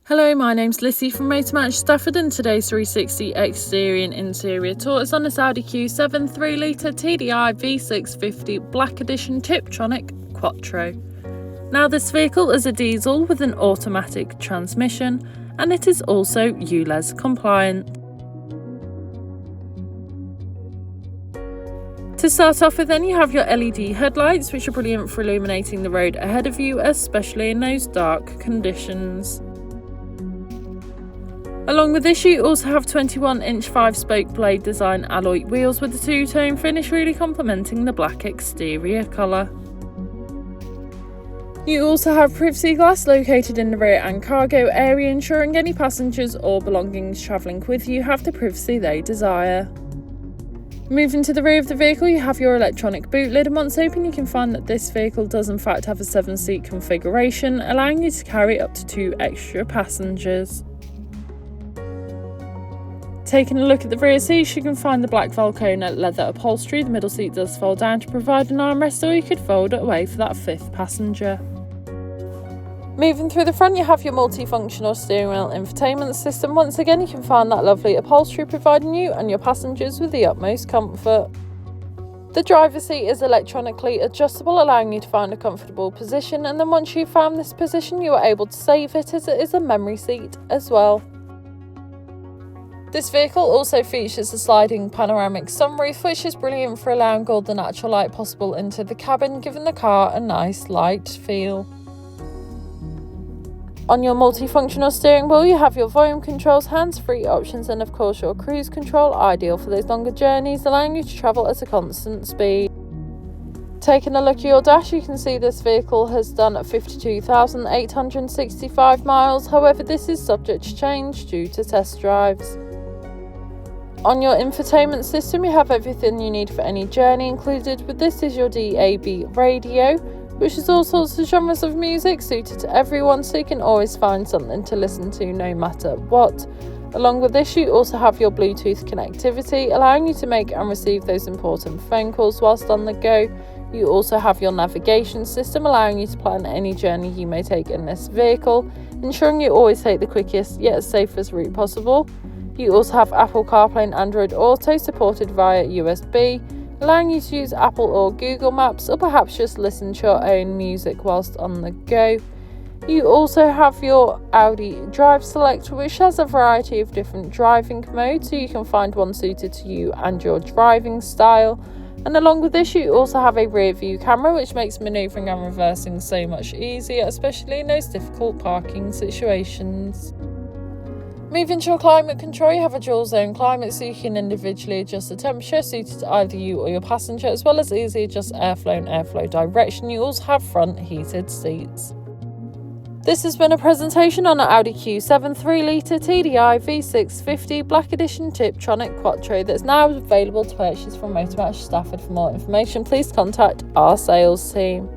Hello, my name's Lissy from Motor Match Stafford, and today's 360 exterior and interior tour is on this Audi Q7 3.0 TDI V6 50 Black Edition Tiptronic quattro. Now, this vehicle is a diesel with an automatic transmission, and it is also ULEZ compliant. To start off with, then, you have your LED headlights, which are brilliant for illuminating the road ahead of you, especially in those dark conditions. Along with this, you also have 21-inch 5-spoke blade design alloy wheels with a two-tone finish, really complementing the black exterior colour. You also have privacy glass located in the rear and cargo area, ensuring any passengers or belongings travelling with you have the privacy they desire. Moving to the rear of the vehicle, you have your electronic boot lid, and once open you can find that this vehicle does in fact have a 7-seat configuration, allowing you to carry up to 2 extra passengers. Taking a look at the rear seats, you can find the black Velcona leather upholstery. The middle seat does fold down to provide an armrest, or you could fold it away for that 5th passenger. Moving through the front, you have your multifunctional steering wheel infotainment system. Once again, you can find that lovely upholstery, providing you and your passengers with the utmost comfort. The driver's seat is electronically adjustable, allowing you to find a comfortable position, and then once you've found this position, you are able to save it, as it is a memory seat as well. This vehicle also features a sliding panoramic sunroof, which is brilliant for allowing all the natural light possible into the cabin, giving the car a nice light feel. On your multifunctional steering wheel, you have your volume controls, hands-free options, and of course your cruise control, ideal for those longer journeys, allowing you to travel at a constant speed. Taking a look at your dash, you can see this vehicle has done 52,865 miles, however this is subject to change due to test drives. On your infotainment system, you have everything you need for any journey. Included with this is your DAB radio, which is all sorts of genres of music suited to everyone, so you can always find something to listen to no matter what. Along with this, you also have your Bluetooth connectivity, allowing you to make and receive those important phone calls whilst on the go. You also have your navigation system, allowing you to plan any journey you may take in this vehicle, ensuring you always take the quickest yet safest route possible. You also have Apple Carplay and Android Auto supported via USB, allowing you to use Apple or Google Maps, or perhaps just listen to your own music whilst on the go. You also have your Audi Drive Select, which has a variety of different driving modes, so you can find one suited to you and your driving style. And along with this, you also have a rear view camera, which makes manoeuvring and reversing so much easier, especially in those difficult parking situations. Moving to your climate control, you have a dual zone climate, so you can individually adjust the temperature suited to either you or your passenger, as well as easily adjust airflow and airflow direction. You also have front heated seats. This has been a presentation on an Audi Q7 3.0 TDI V6 50 Black Edition Tiptronic quattro that's now available to purchase from Motor Match Stafford. For more information, please contact our sales team.